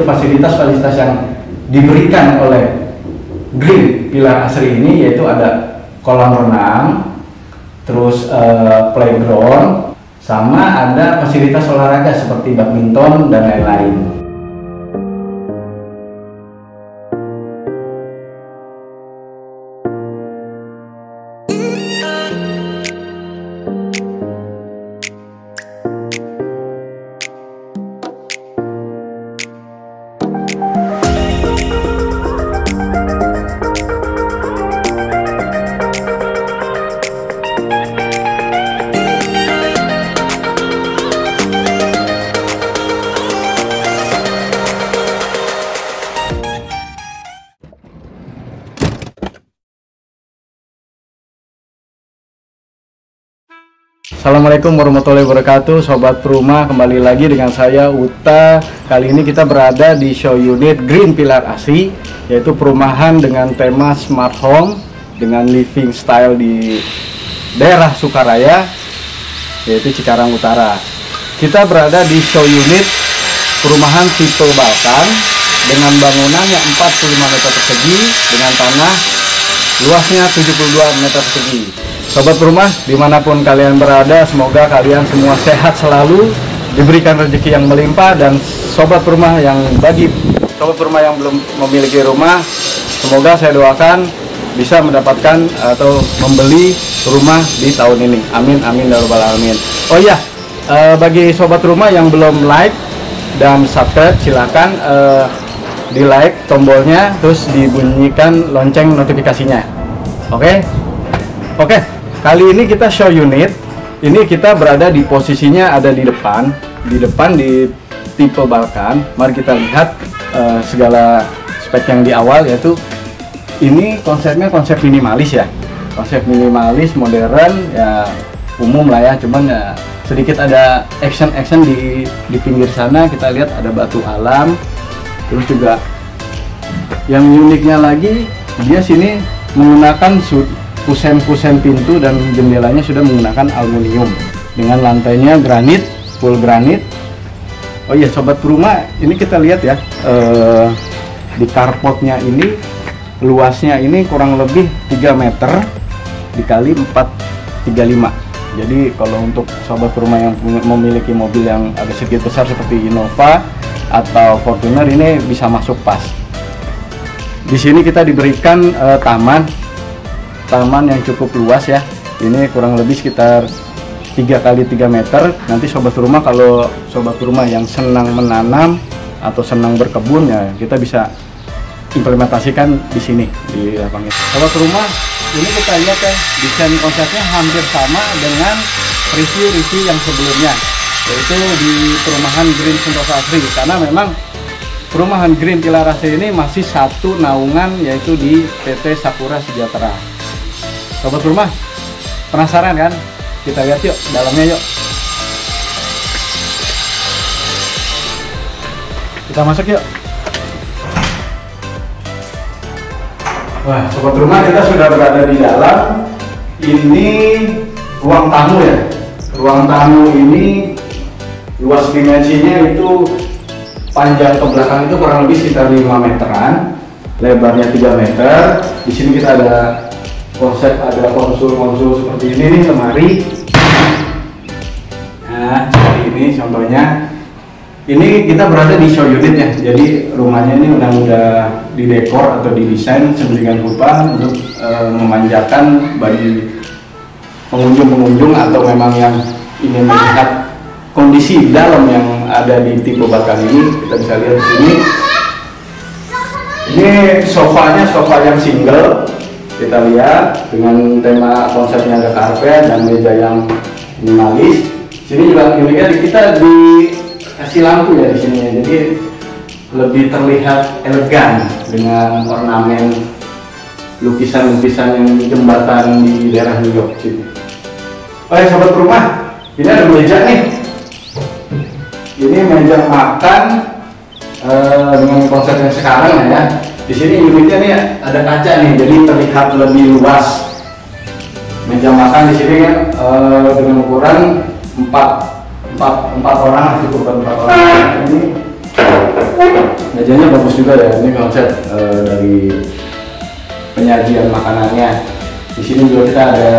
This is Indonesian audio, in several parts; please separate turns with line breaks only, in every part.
Fasilitas-fasilitas yang diberikan oleh Green Pilar Asri ini yaitu ada kolam renang, terus playground, sama ada fasilitas olahraga seperti badminton dan lain-lain. Assalamualaikum warahmatullahi wabarakatuh, Sobat Perumah, kembali lagi dengan saya Uta. Kali ini kita berada di show unit Green Pilar Asri, yaitu perumahan dengan tema smart home dengan living style di daerah Sukaraya, yaitu Cikarang Utara. Kita berada di show unit perumahan tipe Balkan dengan bangunannya 45 meter persegi dengan tanah luasnya 72 meter persegi. Sobat Perumah, dimanapun kalian berada, semoga kalian semua sehat selalu, diberikan rezeki yang melimpah, dan Sobat Perumah yang belum memiliki rumah, semoga saya doakan bisa mendapatkan atau membeli rumah di tahun ini. Amin, amin, ya rabbal alamin. Oh iya, bagi Sobat Perumah yang belum like dan subscribe, silakan di like tombolnya, terus dibunyikan lonceng notifikasinya. Oke. Kali ini kita show unit. Ini kita berada di posisinya ada di depan di tipe Balkan. Mari kita lihat segala spek yang di awal, yaitu ini konsepnya konsep minimalis ya. Konsep minimalis modern ya, umum lah ya. Cuman ya sedikit ada action di pinggir sana. Kita lihat ada batu alam. Terus juga yang uniknya lagi, dia sini menggunakan pusen pintu dan jendelanya sudah menggunakan aluminium dengan lantainya granit, full granit. Oh iya Sobat Perumah, ini kita lihat ya, di carportnya ini luasnya ini kurang lebih 3 meter dikali 435. Jadi kalau untuk Sobat Perumah yang memiliki mobil yang agak sedikit besar seperti Innova atau Fortuner, ini bisa masuk pas. Di sini kita diberikan taman yang cukup luas ya. Ini kurang lebih sekitar 3 kali 3 meter. Nanti Sobat Perumah, kalau Sobat Perumah yang senang menanam atau senang berkebun ya, kita bisa implementasikan di sini di lapangan. Sobat Perumah, ini kita lihat ya, desain konsepnya hampir sama dengan review yang sebelumnya, yaitu di perumahan Green Sentosa Asri. Karena memang perumahan Green Pilar Asri ini masih satu naungan, yaitu di PT Sakura Sejahtera. Sobat Perumah, penasaran kan? Kita lihat yuk dalamnya yuk. Kita masuk yuk. Wah, Sobat Perumah, kita sudah berada di dalam. Ini ruang tamu ya. Ruang tamu ini luas dimensinya itu, panjang ke belakang itu kurang lebih sekitar 5 meteran, lebarnya 3 meter. Di sini kita ada konsep, ada konsul seperti ini nih, lemari. Nah, seperti ini contohnya. Ini kita berada di show unit ya. Jadi rumahnya ini udah didekor atau didesain sedemikian rupa untuk memanjakan bagi pengunjung atau memang yang ingin melihat kondisi dalam yang ada di tipe Balkan ini. Kita bisa lihat di sini. Ini sofanya sofa yang single. Kita lihat dengan tema konsepnya ada karpet dan meja yang minimalis. Sini juga uniknya kita dikasih lampu ya di sini, jadi lebih terlihat elegan dengan ornamen lukisan-lukisan yang jembatan di daerah New York sini. Oke Sobat Perumah, ini ada meja nih. Ini meja makan dengan konsep yang sekarang ya. Di sini unitnya nih ada kaca nih, jadi terlihat lebih luas. Meja makan di sini kan dengan ukuran 4 orang, cukup 4 orang. Ini Mejanya bagus juga ya, ini konsep dari penyajian makanannya. Di sini juga kita ada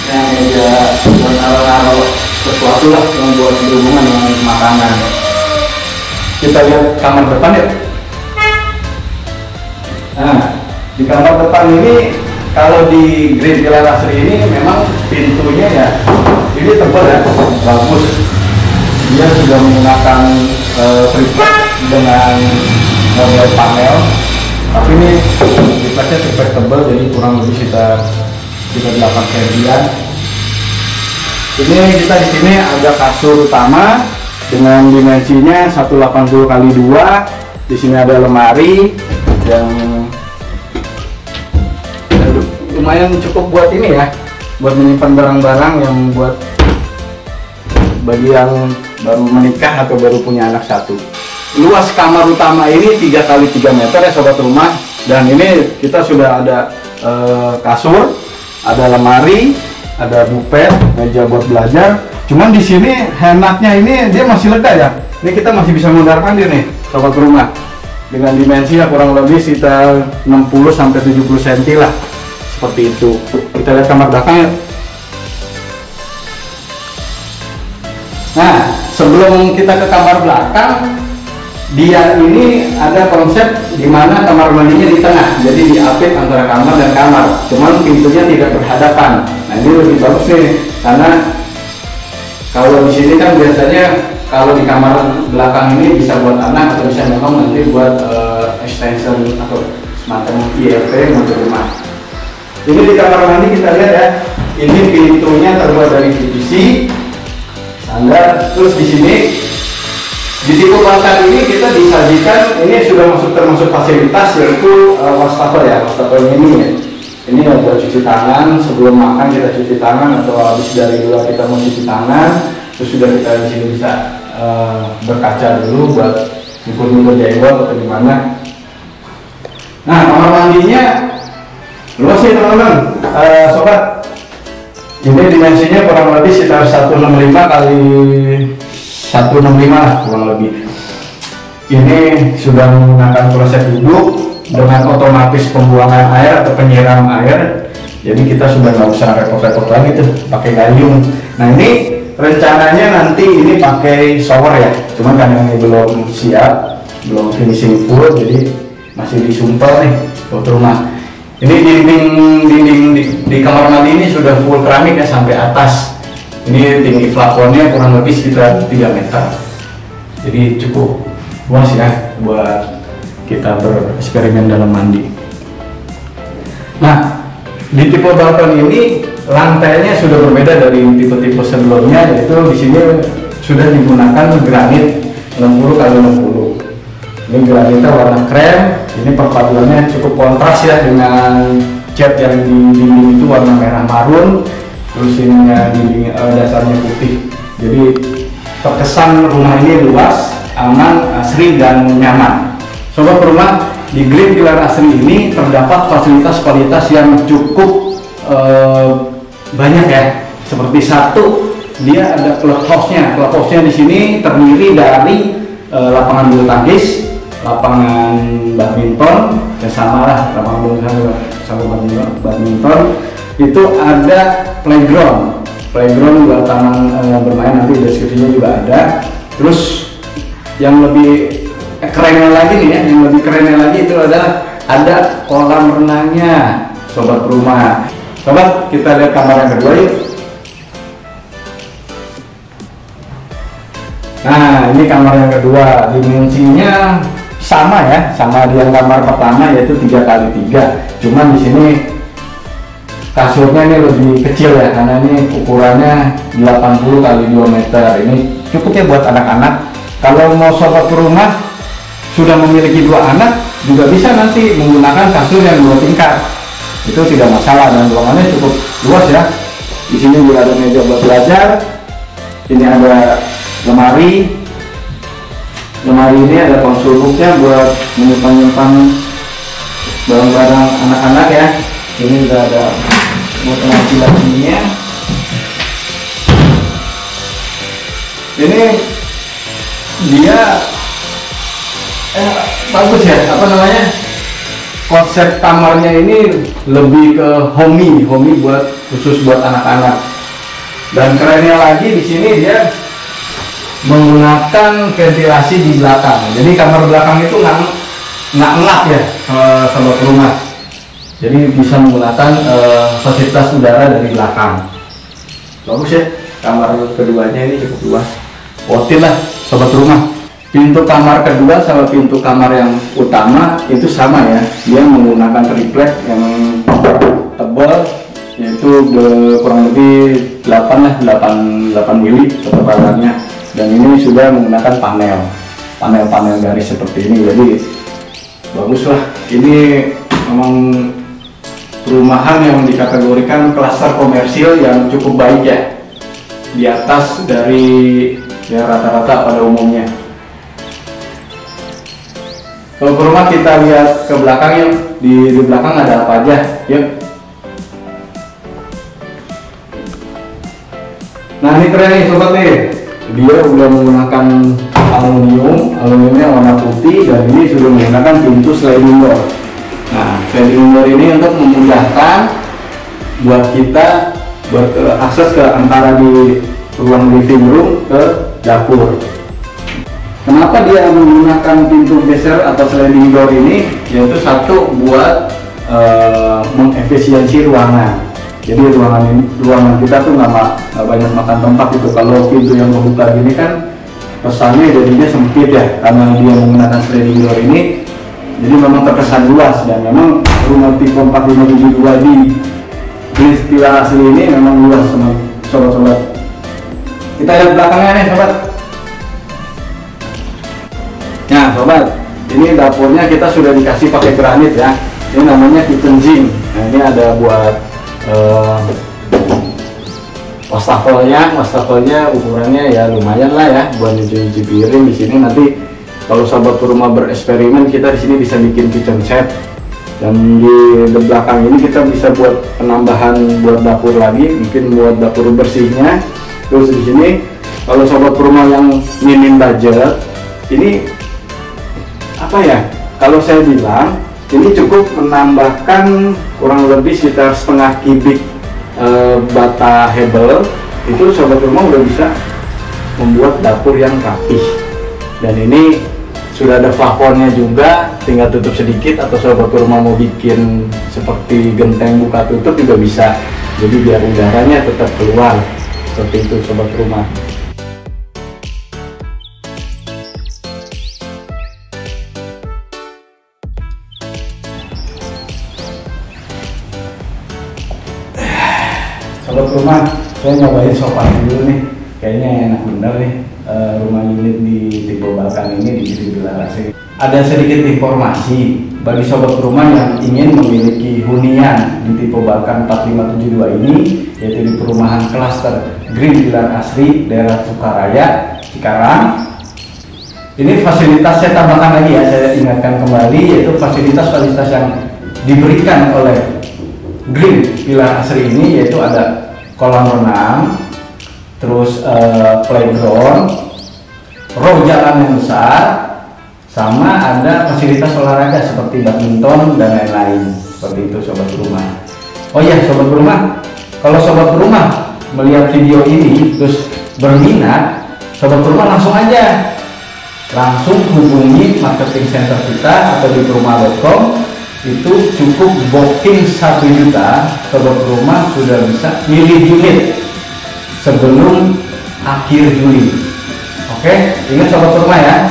yang meja buat naruh sesuatu lah yang buat berhubungan dengan makanan. Kita lihat kamar depan ya. Nah, di kamar depan ini kalau di Grand Villa Asri ini memang pintunya ya ini tebal ya, bagus. Dia sudah menggunakan triplek dengan model panel, tapi ini tripleknya triplek tebal, jadi kurang lebih sekitar 8 cm. Ini kita di sini ada kasur utama dengan dimensinya 180 kali 2. Di sini ada lemari yang lumayan cukup buat ini ya, buat menyimpan barang-barang yang buat bagi yang baru menikah atau baru punya anak satu. Luas kamar utama ini 3 kali 3 meter ya sobat rumah, dan ini kita sudah ada kasur, ada lemari, ada bufet, meja buat belajar. Cuman di sini enaknya ini dia masih lega ya. Ini kita masih bisa mundar mandir nih sobat rumah, dengan dimensi ya kurang lebih sekitar 60 sampai 70 cm lah, seperti itu. Kita lihat kamar belakang ya. Nah, sebelum kita ke kamar belakang, dia ini ada konsep di mana kamar mandinya di tengah, jadi diapit antara kamar dan kamar, cuman pintunya tidak berhadapan. Nah, ini lebih bagus nih, karena kalau di sini kan biasanya kalau di kamar belakang ini bisa buat anak atau bisa memang nanti buat extension atau semacam IRT untuk rumah. Ini di kamar mandi kita lihat ya, ini pintunya terbuat dari PVC standar. Terus di sini di tipe balkan ini kita disajikan, ini sudah termasuk fasilitas yaitu wastafel ya, wastafel ini ya. Ini ya buat cuci tangan, sebelum makan kita cuci tangan atau habis dari luar kita mau cuci tangan. Terus sudah kita di sini bisa berkaca dulu buat ngukur-ngukur jenggot atau gimana. Nah, kamar mandinya luas sih teman-teman, sobat. Ini dimensinya kurang lebih sekitar 165 kali 165 lah kurang lebih. Ini sudah menggunakan kloset duduk dengan otomatis pembuangan air atau penyiram air. Jadi kita sudah nggak usah repot-repot lagi tuh pakai gayung. Nah, ini rencananya nanti ini pakai shower ya. Cuman karena ini belum siap, belum finishing full, jadi masih disumpel nih buat rumah. Ini dinding di kamar mandi ini sudah full keramik ya sampai atas. Ini tinggi plafonnya kurang lebih sekitar 3 meter. Jadi cukup luas ya buat kita bereksperimen dalam mandi. Nah, di tipe balkon ini lantainya sudah berbeda dari tipe-tipe sebelumnya, yaitu di sini sudah digunakan granit 60 kali 60. Ini granitnya warna krem. Ini perpaduannya cukup kontras ya dengan cat yang di dinding itu warna merah marun, terus ininya dinding dasarnya putih. Jadi terkesan rumah ini luas, aman, asri, dan nyaman. Sobat rumah, di Grand Villa Asri ini terdapat fasilitas-fasilitas yang cukup banyak ya. Seperti satu, dia ada clubhouse-nya. Clubhouse-nya di sini terdiri dari lapangan bulu tangkis, lapangan badminton, ya sama lah, lapangan bulu tangkis sama badminton. Itu ada playground buat taman bermain, nanti deskripsinya juga ada. Terus yang lebih kerennya lagi nih ya, yang lebih kerennya lagi itu adalah ada kolam renangnya, sobat rumah. Sobat, kita lihat kamar yang kedua yuk. Nah, ini kamar yang kedua, dimensinya sama ya, sama dengan kamar pertama yaitu 3 kali 3. Cuman di sini kasurnya ini lebih kecil ya, karena ini ukurannya 80 kali 2 meter. Ini cukup ya buat anak-anak. Kalau mau sobat rumah sudah memiliki 2 anak juga bisa nanti menggunakan kasur yang 2 tingkat. Itu tidak masalah, dan ruangannya cukup luas ya. Di sini juga ada meja buat belajar. Ini ada lemari. Lemari ini ada konsul booknya buat menyimpan barang-barang anak-anak ya. Ini juga ada buat laci-lacinya. Ini dia bagus ya, apa namanya, konsep kamarnya ini lebih ke homey buat khusus buat anak-anak. Dan kerennya lagi di sini dia menggunakan ventilasi di belakang. Jadi kamar belakang itu nggak ngap ya, sobat rumah. Jadi bisa menggunakan fasilitas udara dari belakang. Bagus ya, kamar keduanya ini cukup luas. Worth it lah sobat rumah. Pintu kamar kedua sama pintu kamar yang utama itu sama ya, dia menggunakan triplek yang tebal, yaitu kurang lebih 8 mili ketebalannya, dan ini sudah menggunakan panel garis seperti ini. Jadi bagus lah, ini memang perumahan yang dikategorikan klaster komersil yang cukup baik ya, di atas dari ya rata-rata pada umumnya. Kalau ke rumah kita lihat ke belakang yuk, di belakang ada apa aja, yuk. Nah ini keren nih sobat nih, dia udah menggunakan aluminiumnya warna putih, dan ini sudah menggunakan pintu sliding door. Nah sliding door ini untuk memudahkan buat kita berakses ke antara di ruang living room ke dapur. Kenapa dia menggunakan pintu geser atau sliding door ini? Yaitu satu buat mengefisiensi ruangan. Jadi ruangan kita tuh nggak banyak makan tempat itu. Kalau pintu yang membuka gini kan kesannya jadinya sempit ya, karena dia menggunakan sliding door ini. Jadi memang terkesan luas, dan memang rumah tipe 4572 di istilah asli ini memang luas sobat-sobat. Kita lihat belakangnya nih sobat. Nah sobat, ini dapurnya kita sudah dikasih pakai granit ya. Ini namanya kitchen sink. Nah ini ada buat wastafelnya ukurannya ya lumayan lah ya, buat nyuci piring. Di sini nanti kalau sobat rumah bereksperimen, kita di sini bisa bikin kitchen set. Dan di belakang ini kita bisa buat penambahan buat dapur lagi, mungkin buat dapur bersihnya. Terus di sini kalau sobat rumah yang minim budget, ini apa ya, kalau saya bilang ini cukup menambahkan kurang lebih sekitar setengah kubik bata hebel, itu sobat rumah udah bisa membuat dapur yang rapih. Dan ini sudah ada plafonnya juga, tinggal tutup sedikit, atau sobat rumah mau bikin seperti genteng buka tutup juga bisa. Jadi biar udaranya tetap keluar, seperti itu sobat rumah. Sobat rumah, saya nyobain sofa dulu nih, kayaknya enak bener nih. Rumah unit di tipe Balkan ini di Bilar AC. Ada sedikit informasi bagi sobat rumah yang ingin memiliki hunian di tipe Balkan 4572 ini, yaitu di perumahan klaster Green Bilar Asri, daerah Sukaraya, Cikarang. Ini fasilitas saya tambahkan lagi ya, saya ingatkan kembali, yaitu fasilitas yang diberikan oleh Green Bilar Asri ini, yaitu ada kolam renang, terus playground, row jalan yang besar, sama ada fasilitas olahraga seperti badminton dan lain-lain. Seperti itu sobat rumah. Oh iya sobat rumah, kalau sobat rumah melihat video ini terus berminat, sobat rumah langsung hubungi marketing center kita atau di perumah.com. Itu cukup booking 1 juta, sobat rumah sudah bisa milih unit sebelum akhir Juli. Oke, ingat sobat rumah ya,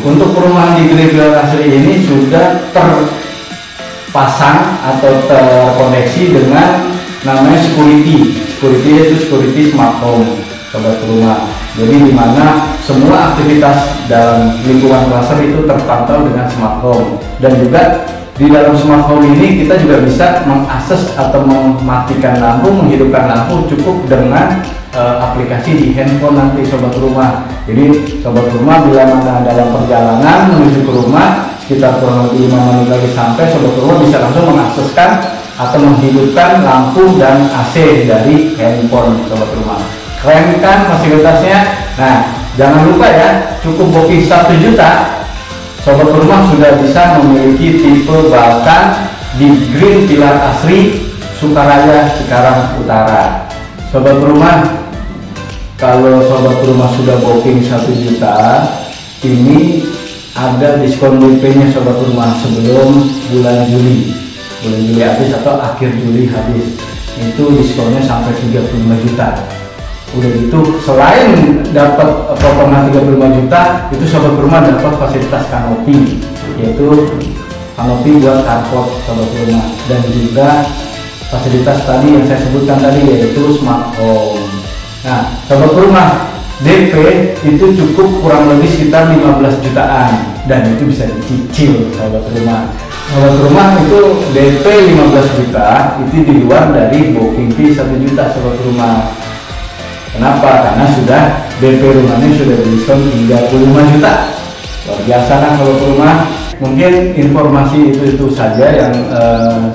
untuk perumahan di Green Bilar Asri ini sudah terpasang atau terkoneksi dengan namanya security yaitu security smart home sobat rumah. Jadi dimana semua aktivitas dalam lingkungan klaster itu terpantau dengan smart home, dan juga di dalam smart home ini kita juga bisa mengakses atau mematikan lampu, menghidupkan lampu cukup dengan aplikasi di handphone nanti sobat rumah. Jadi sobat rumah bila mana dalam perjalanan menuju ke rumah sekitar kurang lebih 5 menit lagi sampai, sobat rumah bisa langsung mengakseskan atau menghidupkan lampu dan AC dari handphone sobat rumah. Keren kan fasilitasnya? Nah jangan lupa ya, cukup booking 1 juta sobat rumah sudah bisa memiliki tipe balkan di Green Pilar Asri, Sukaraya, Cikarang Utara. Sobat rumah, kalau sobat rumah sudah booking 1 juta, ini ada diskon DP-nya sobat rumah sebelum bulan Juli habis atau akhir Juli habis. Itu diskonnya sampai 35 juta. Udah gitu, selain dapat potongan 35 juta, itu sobat rumah dapat fasilitas kanopi, yaitu kanopi buat carport sobat rumah, dan juga fasilitas tadi yang saya sebutkan tadi, yaitu smart home. Nah, sobat rumah, DP itu cukup kurang lebih sekitar 15 jutaan, dan itu bisa dicicil sobat rumah. Sobat rumah itu DP 15 juta itu di luar dari booking fee 1 juta sobat rumah. Kenapa? Karena sudah DP rumahnya sudah diskon 35 juta. Luar biasa kan sobat rumah. Mungkin informasi itu saja yang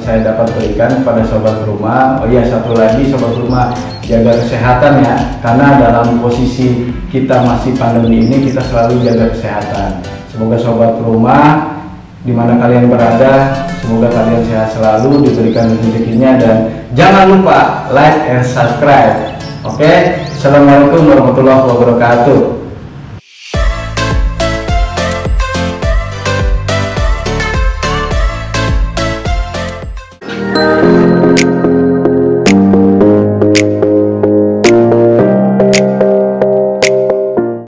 saya dapat berikan kepada sobat rumah. Oh iya, satu lagi sobat rumah, jaga kesehatan ya, karena dalam posisi kita masih pandemi ini, kita selalu jaga kesehatan. Semoga sobat rumah dimana kalian berada, semoga kalian sehat selalu, diberikan rezekinya, dan jangan lupa like and subscribe. Oke, assalamualaikum warahmatullahi wabarakatuh.